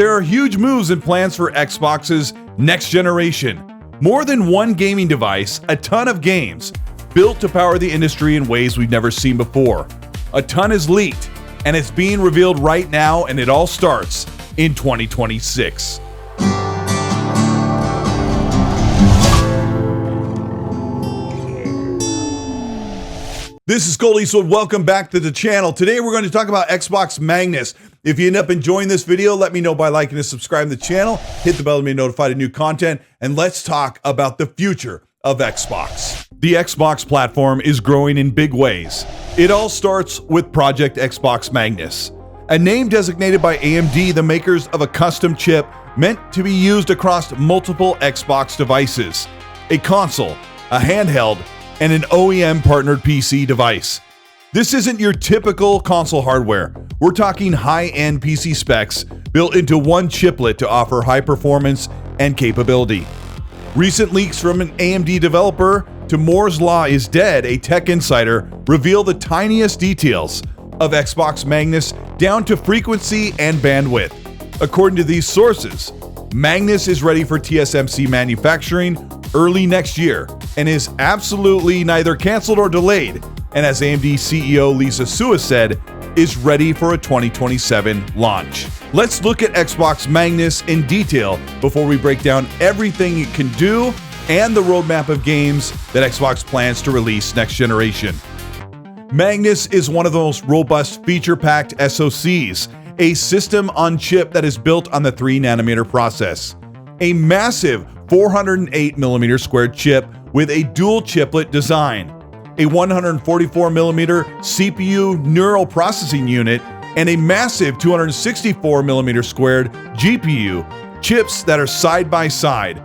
there are huge moves and plans for Xbox's next generation. More than one gaming device, a ton of games, built to power the industry in ways we've never seen before. A ton is leaked, and it's being revealed right now, and it all starts in 2026. This is Colteastwood. Welcome back to the channel. Today we're going to talk about Xbox Magnus. If you end up enjoying this video, let me know by liking and subscribing to the channel. Hit the bell to be notified of new content, and let's talk about the future of Xbox. The Xbox platform is growing in big ways. It all starts with Project Xbox Magnus, a name designated by AMD, the makers of a custom chip meant to be used across multiple Xbox devices, a console, a handheld, and an OEM-partnered PC device. This isn't your typical console hardware. We're talking high-end PC specs built into one chiplet to offer high performance and capability. Recent leaks from an AMD developer to Moore's Law is Dead, a tech insider, reveal the tiniest details of Xbox Magnus down to frequency and bandwidth. According to these sources, Magnus is ready for TSMC manufacturing early next year and is absolutely neither canceled or delayed, and as AMD CEO Lisa Su said, is ready for a 2027 launch. Let's look at Xbox Magnus in detail before we break down everything it can do and the roadmap of games that Xbox plans to release next generation. Magnus is one of the most robust feature-packed SoCs, a system on chip that is built on the 3nm process. A massive 408mm squared chip with a dual chiplet design, a 144mm CPU neural processing unit, and a massive 264mm squared GPU, chips that are side by side,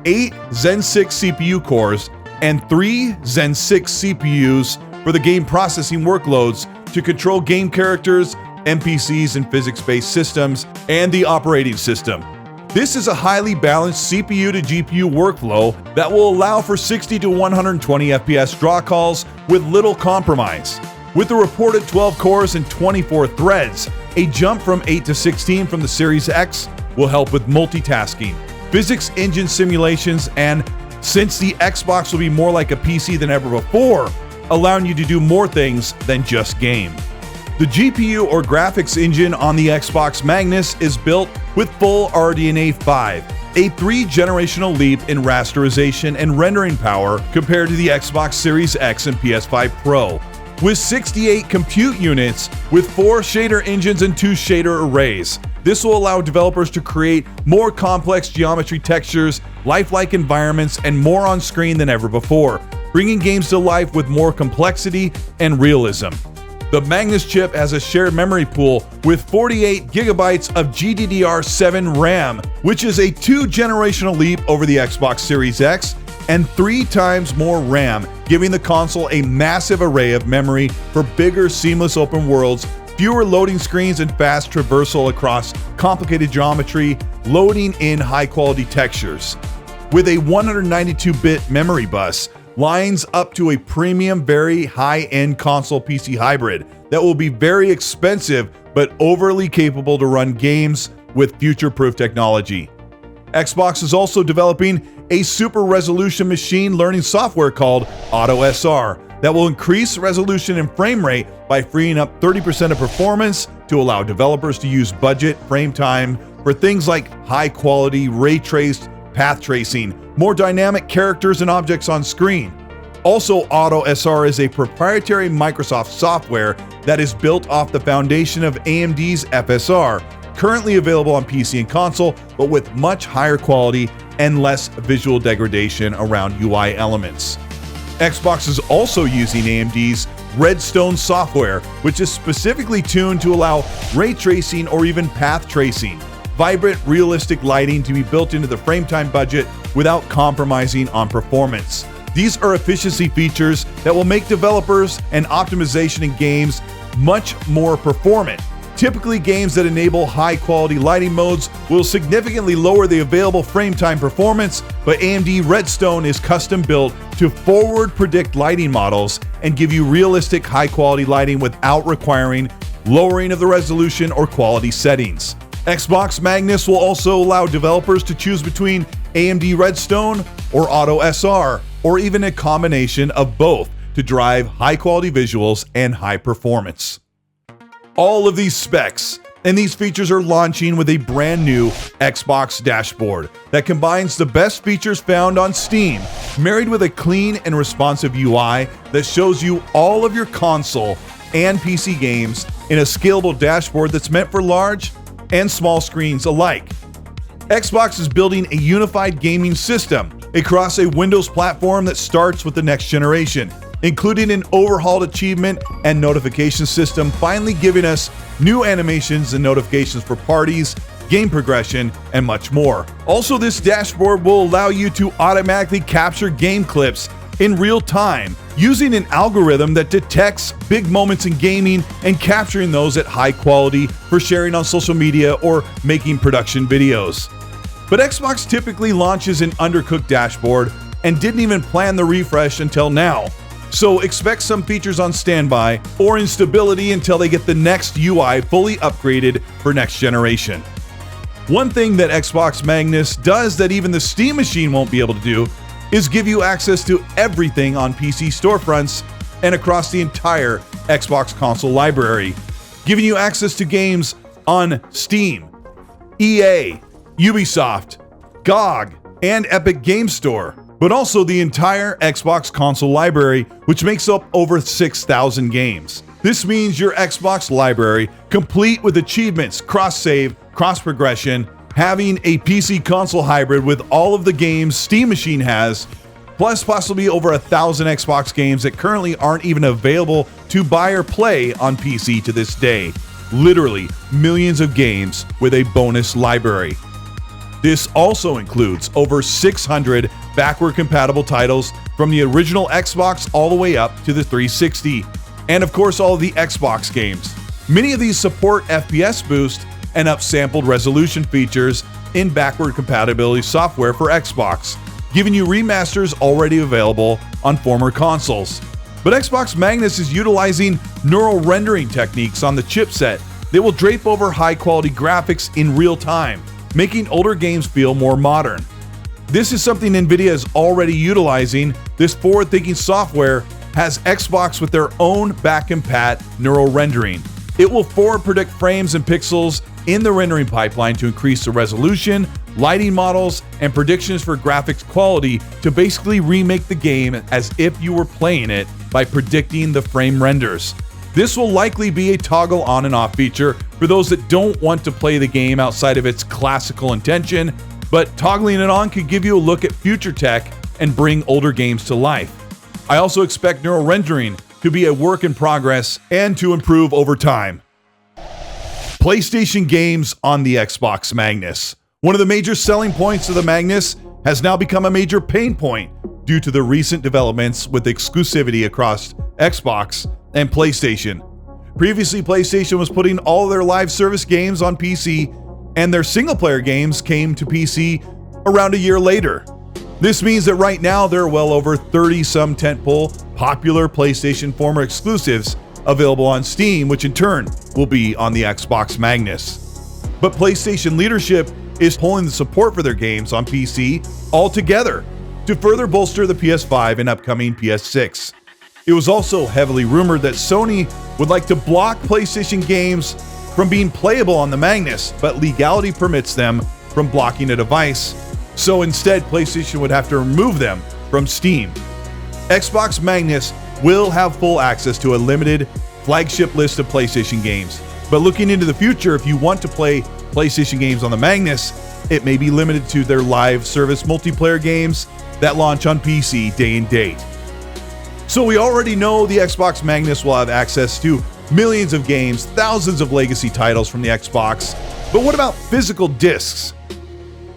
8 Zen 6 CPU cores, and 3 Zen 6 CPUs for the game processing workloads to control game characters, NPCs, and physics-based systems, and the operating system. This is a highly balanced CPU to GPU workflow that will allow for 60 to 120 FPS draw calls with little compromise. With the reported 12 cores and 24 threads, a jump from 8 to 16 from the Series X will help with multitasking, physics engine simulations, and since the Xbox will be more like a PC than ever before, allowing you to do more things than just game. The GPU or graphics engine on the Xbox Magnus is built with full RDNA 5, a 3-generational leap in rasterization and rendering power compared to the Xbox Series X and PS5 Pro. With 68 compute units with 4 shader engines and 2 shader arrays, this will allow developers to create more complex geometry textures, lifelike environments, and more on screen than ever before, bringing games to life with more complexity and realism. The Magnus chip has a shared memory pool with 48 gigabytes of GDDR7 RAM, which is a 2-generational leap over the Xbox Series X, and 3 times more RAM, giving the console a massive array of memory for bigger, seamless open worlds, fewer loading screens, and fast traversal across complicated geometry, loading in high-quality textures. With a 192-bit memory bus, lines up to a premium, very high-end console PC hybrid that will be very expensive but overly capable to run games with future-proof technology. Xbox is also developing a super resolution machine learning software called AutoSR that will increase resolution and frame rate by freeing up 30% of performance to allow developers to use budget frame time for things like high-quality ray-traced path tracing, more dynamic characters and objects on screen. Also, AutoSR is a proprietary Microsoft software that is built off the foundation of AMD's FSR, currently available on PC and console, but with much higher quality and less visual degradation around UI elements. Xbox is also using AMD's Redstone software, which is specifically tuned to allow ray tracing or even path tracing, vibrant, realistic lighting to be built into the frame time budget without compromising on performance. These are efficiency features that will make developers and optimization in games much more performant. Typically, games that enable high-quality lighting modes will significantly lower the available frame time performance, but AMD Redstone is custom built to forward predict lighting models and give you realistic high-quality lighting without requiring lowering of the resolution or quality settings. Xbox Magnus will also allow developers to choose between AMD Redstone or Auto SR, or even a combination of both to drive high-quality visuals and high performance. All of these specs and these features are launching with a brand new Xbox dashboard that combines the best features found on Steam, married with a clean and responsive UI that shows you all of your console and PC games in a scalable dashboard that's meant for large and small screens alike. Xbox is building a unified gaming system across a Windows platform that starts with the next generation, including an overhauled achievement and notification system, finally giving us new animations and notifications for parties, game progression, and much more. Also, this dashboard will allow you to automatically capture game clips in real time using an algorithm that detects big moments in gaming and capturing those at high quality for sharing on social media or making production videos. But Xbox typically launches an undercooked dashboard and didn't even plan the refresh until now. So expect some features on standby or instability until they get the next UI fully upgraded for next generation. One thing that Xbox Magnus does that even the Steam machine won't be able to do is give you access to everything on PC storefronts and across the entire Xbox console library, giving you access to games on Steam, EA, Ubisoft, GOG, and Epic Games Store, but also the entire Xbox console library, which makes up over 6,000 games. This means your Xbox library, complete with achievements, cross-save, cross-progression, having a PC console hybrid with all of the games Steam Machine has, plus possibly over 1,000 Xbox games that currently aren't even available to buy or play on PC to this day. Literally millions of games with a bonus library. This also includes over 600 backward compatible titles from the original Xbox all the way up to the 360, and of course all of the Xbox games. Many of these support FPS boost and upsampled resolution features in backward compatibility software for Xbox, giving you remasters already available on former consoles. But Xbox Magnus is utilizing neural rendering techniques on the chipset that will drape over high-quality graphics in real time, making older games feel more modern. This is something NVIDIA is already utilizing. This forward-thinking software has Xbox with their own back-compat neural rendering. It will forward predict frames and pixels in the rendering pipeline to increase the resolution, lighting models, and predictions for graphics quality to basically remake the game as if you were playing it by predicting the frame renders. This will likely be a toggle on and off feature for those that don't want to play the game outside of its classical intention, but toggling it on could give you a look at future tech and bring older games to life. I also expect neural rendering to be a work in progress and to improve over time. PlayStation games on the Xbox Magnus. One of the major selling points of the Magnus has now become a major pain point due to the recent developments with exclusivity across Xbox and PlayStation. Previously, PlayStation was putting all their live service games on PC, and their single-player games came to PC around a year later. This means that right now there are well over 30-some tentpole popular PlayStation former exclusives available on Steam, which in turn will be on the Xbox Magnus. But PlayStation leadership is pulling the support for their games on PC altogether to further bolster the PS5 and upcoming PS6. It was also heavily rumored that Sony would like to block PlayStation games from being playable on the Magnus, but legality permits them from blocking a device. So instead, PlayStation would have to remove them from Steam. Xbox Magnus will have full access to a limited flagship list of PlayStation games. But looking into the future, if you want to play PlayStation games on the Magnus, it may be limited to their live service multiplayer games that launch on PC day and date. So we already know the Xbox Magnus will have access to millions of games, thousands of legacy titles from the Xbox. But what about physical discs?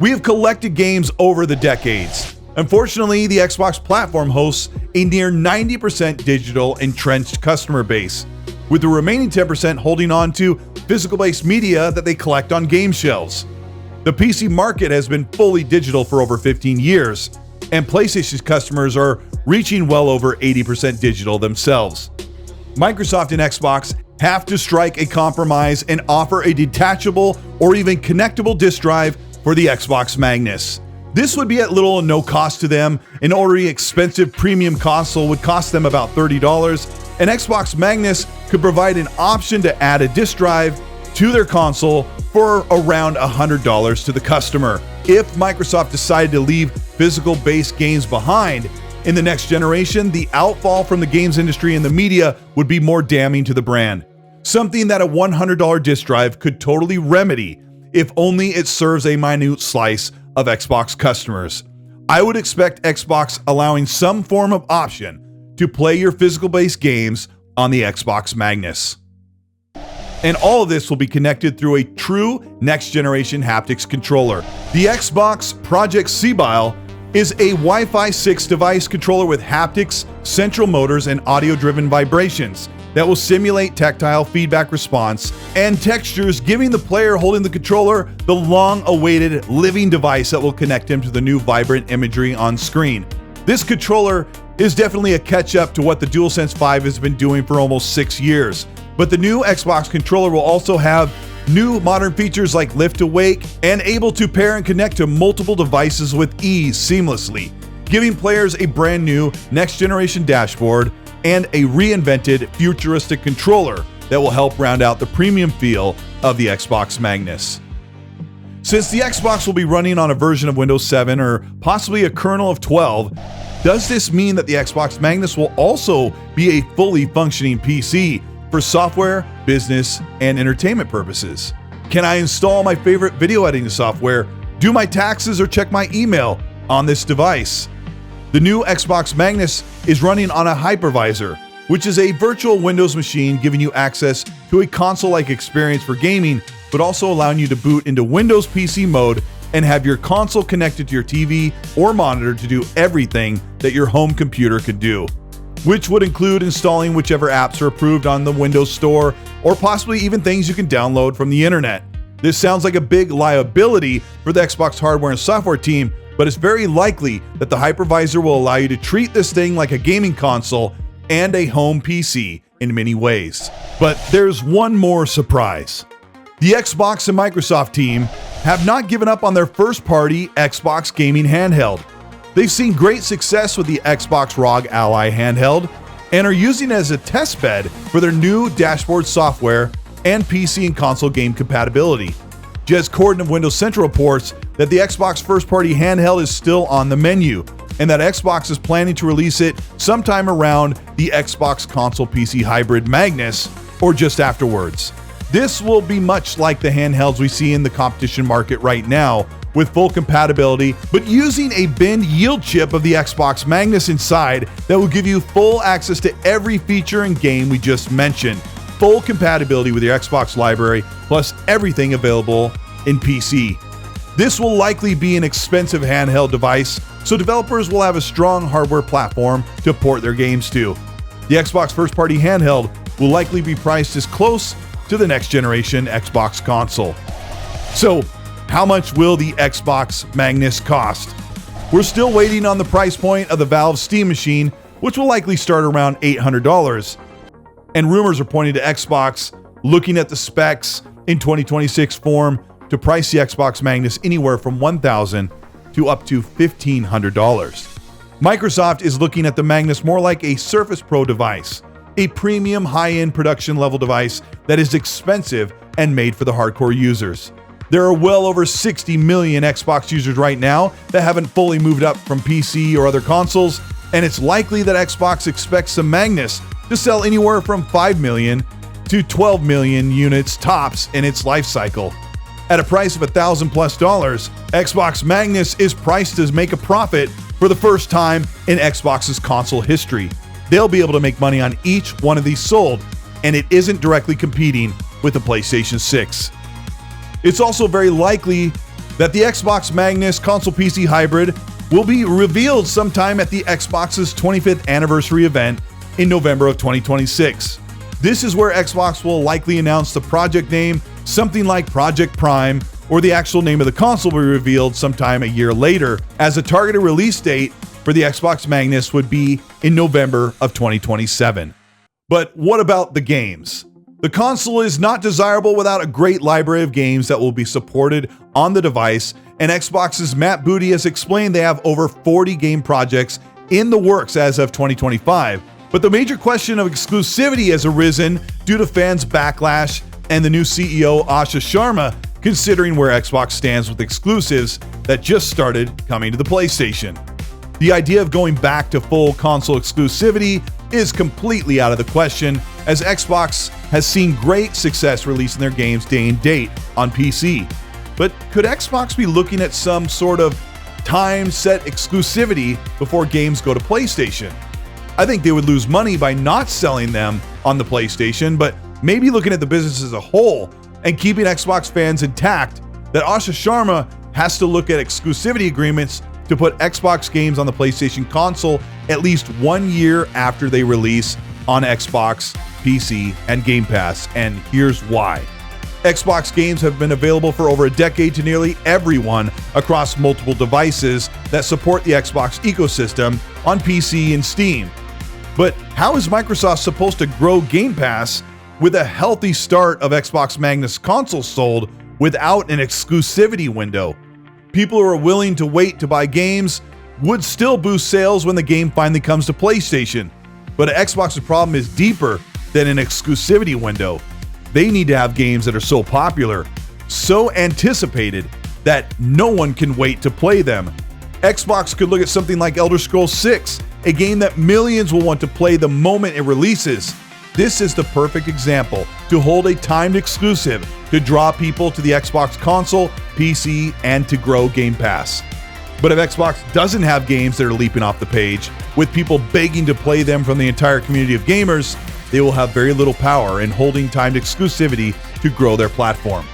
We have collected games over the decades. Unfortunately, the Xbox platform hosts a near 90% digital entrenched customer base, with the remaining 10% holding on to physical-based media that they collect on game shelves. The PC market has been fully digital for over 15 years, and PlayStation's customers are reaching well over 80% digital themselves. Microsoft and Xbox have to strike a compromise and offer a detachable or even connectable disk drive for the Xbox Magnus. This would be at little or no cost to them. An already expensive premium console would cost them about $30. An Xbox Magnus could provide an option to add a disk drive to their console for around $100 to the customer. If Microsoft decided to leave physical based games behind in the next generation, the outfall from the games industry and the media would be more damning to the brand. Something that a $100 disk drive could totally remedy if only it serves a minute slice of Xbox customers. I would expect Xbox allowing some form of option to play your physical-based games on the Xbox Magnus. And all of this will be connected through a true next-generation haptics controller. The Xbox Project C-Bile is a Wi-Fi 6 device controller with haptics, central motors, and audio-driven vibrations that will simulate tactile feedback response and textures, giving the player holding the controller the long-awaited living device that will connect him to the new vibrant imagery on screen. This controller is definitely a catch-up to what the DualSense 5 has been doing for almost 6 years. But the new Xbox controller will also have new modern features like lift to wake and able to pair and connect to multiple devices with ease seamlessly, giving players a brand new next-generation dashboard and a reinvented futuristic controller that will help round out the premium feel of the Xbox Magnus. Since the Xbox will be running on a version of Windows 7 or possibly a kernel of 12, does this mean that the Xbox Magnus will also be a fully functioning PC for software, business, and entertainment purposes? Can I install my favorite video editing software, do my taxes, or check my email on this device? The new Xbox Magnus is running on a hypervisor, which is a virtual Windows machine giving you access to a console-like experience for gaming, but also allowing you to boot into Windows PC mode and have your console connected to your TV or monitor to do everything that your home computer could do, which would include installing whichever apps are approved on the Windows Store or possibly even things you can download from the internet. This sounds like a big liability for the Xbox hardware and software team, but it's very likely that the hypervisor will allow you to treat this thing like a gaming console and a home PC in many ways. But there's one more surprise. The Xbox and Microsoft team have not given up on their first-party Xbox gaming handheld. They've seen great success with the Xbox ROG Ally handheld and are using it as a test bed for their new dashboard software and PC and console game compatibility. Jez Corden of Windows Central reports that the Xbox first-party handheld is still on the menu, and that Xbox is planning to release it sometime around the Xbox console PC hybrid Magnus or just afterwards. This will be much like the handhelds we see in the competition market right now, with full compatibility, but using a bin yield chip of the Xbox Magnus inside that will give you full access to every feature and game we just mentioned. Full compatibility with your Xbox library, plus everything available in PC. This will likely be an expensive handheld device, so developers will have a strong hardware platform to port their games to. The Xbox first-party handheld will likely be priced as close to the next generation Xbox console. So, how much will the Xbox Magnus cost? We're still waiting on the price point of the Valve Steam machine, which will likely start around $800. And rumors are pointing to Xbox looking at the specs in 2026 form to price the Xbox Magnus anywhere from $1,000 to up to $1,500. Microsoft is looking at the Magnus more like a Surface Pro device, a premium high-end production level device that is expensive and made for the hardcore users. There are well over 60 million Xbox users right now that haven't fully moved up from PC or other consoles, and it's likely that Xbox expects the Magnus to sell anywhere from 5 million to 12 million units tops in its life cycle. At a price of $1,000+ Xbox Magnus is priced to make a profit for the first time in Xbox's console history. They'll be able to make money on each one of these sold, and it isn't directly competing with the PlayStation 6. It's also very likely that the Xbox Magnus console PC hybrid will be revealed sometime at the Xbox's 25th anniversary event in November of 2026. This is where Xbox will likely announce the project name, something like Project Prime, or the actual name of the console will be revealed sometime a year later, as a targeted release date for the Xbox Magnus would be in November of 2027. But what about the games? The console is not desirable without a great library of games that will be supported on the device, and Xbox's Matt Booty has explained they have over 40 game projects in the works as of 2025. But the major question of exclusivity has arisen due to fans' backlash and the new CEO Asha Sharma considering where Xbox stands with exclusives that just started coming to the PlayStation. The idea of going back to full console exclusivity is completely out of the question, as Xbox has seen great success releasing their games day and date on PC. But could Xbox be looking at some sort of time-set exclusivity before games go to PlayStation? I think they would lose money by not selling them on the PlayStation, but maybe looking at the business as a whole and keeping Xbox fans intact, that Asha Sharma has to look at exclusivity agreements to put Xbox games on the PlayStation console at least 1 year after they release on Xbox, PC, and Game Pass, and here's why. Xbox games have been available for over a decade to nearly everyone across multiple devices that support the Xbox ecosystem on PC and Steam. But how is Microsoft supposed to grow Game Pass with a healthy start of Xbox Magnus consoles sold without an exclusivity window? People who are willing to wait to buy games would still boost sales when the game finally comes to PlayStation. But Xbox's problem is deeper than an exclusivity window. They need to have games that are so popular, so anticipated, that no one can wait to play them. Xbox could look at something like Elder Scrolls 6, a game that millions will want to play the moment it releases. This is the perfect example to hold a timed exclusive to draw people to the Xbox console, PC, and to grow Game Pass. But if Xbox doesn't have games that are leaping off the page, with people begging to play them from the entire community of gamers, they will have very little power in holding timed exclusivity to grow their platform.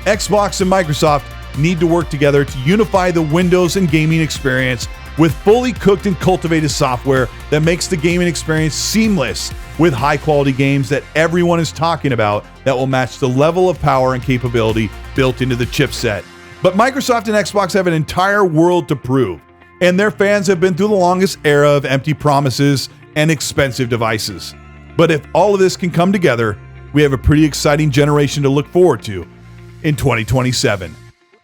Xbox and Microsoft need to work together to unify the Windows and gaming experience with fully cooked and cultivated software that makes the gaming experience seamless, with high-quality games that everyone is talking about that will match the level of power and capability built into the chipset. But Microsoft and Xbox have an entire world to prove, and their fans have been through the longest era of empty promises and expensive devices. But if all of this can come together, we have a pretty exciting generation to look forward to in 2027.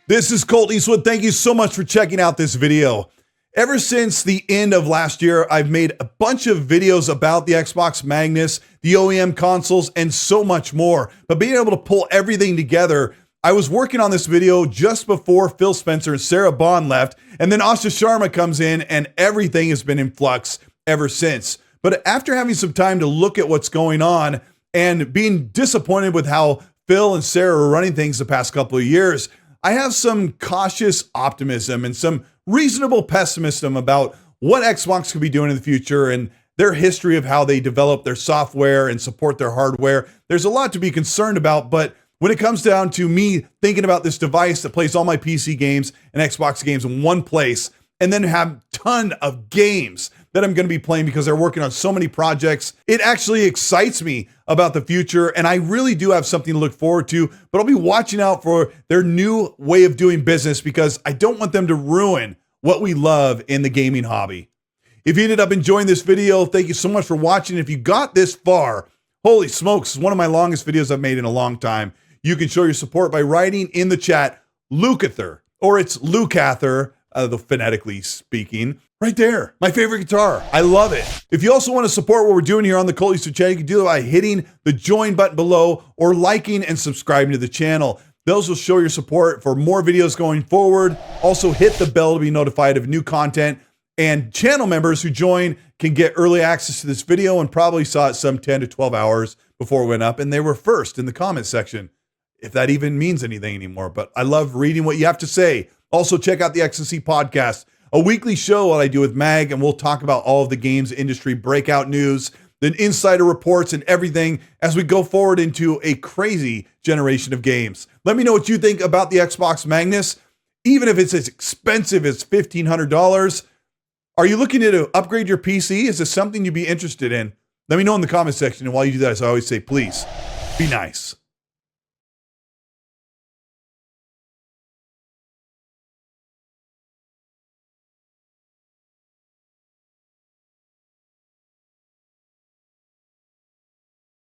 This is Colteastwood. Thank you so much for checking out this video. Ever since the end of last year, I've made a bunch of videos about the Xbox Magnus, the OEM consoles, and so much more. But being able to pull everything together, I was working on this video just before Phil Spencer and Sarah Bond left, and then Asha Sharma comes in, and everything has been in flux ever since. But after having some time to look at what's going on and being disappointed with how Phil and Sarah are running things the past couple of years, I have some cautious optimism and some reasonable pessimism about what Xbox could be doing in the future and their history of how they develop their software and support their hardware. There's a lot to be concerned about, but when it comes down to me thinking about this device that plays all my PC games and Xbox games in one place, and then have a ton of games that I'm going to be playing because they're working on so many projects, it actually excites me about the future, and I really do have something to look forward to, but I'll be watching out for their new way of doing business because I don't want them to ruin what we love in the gaming hobby. If you ended up enjoying this video, thank you so much for watching. If you got this far, holy smokes, it's one of my longest videos I've made in a long time. You can show your support by writing in the chat, Lukather, or it's Lukather, phonetically speaking, right there. My favorite guitar. I love it. If you also want to support what we're doing here on the Colteastwood channel, you can do it by hitting the join button below or liking and subscribing to the channel. Those will show your support for more videos going forward. Also hit the bell to be notified of new content, and channel members who join can get early access to this video and probably saw it some 10 to 12 hours before it went up, and they were first in the comment section, if that even means anything anymore. But I love reading what you have to say. Also, check out the XNC podcast, a weekly show that I do with Mag, and we'll talk about all of the games industry breakout news, the insider reports, and everything as we go forward into a crazy generation of games. Let me know what you think about the Xbox Magnus. Even if it's as expensive as $1,500, are you looking to upgrade your PC? Is this something you'd be interested in? Let me know in the comment section. And while you do that, as I always say, please be nice.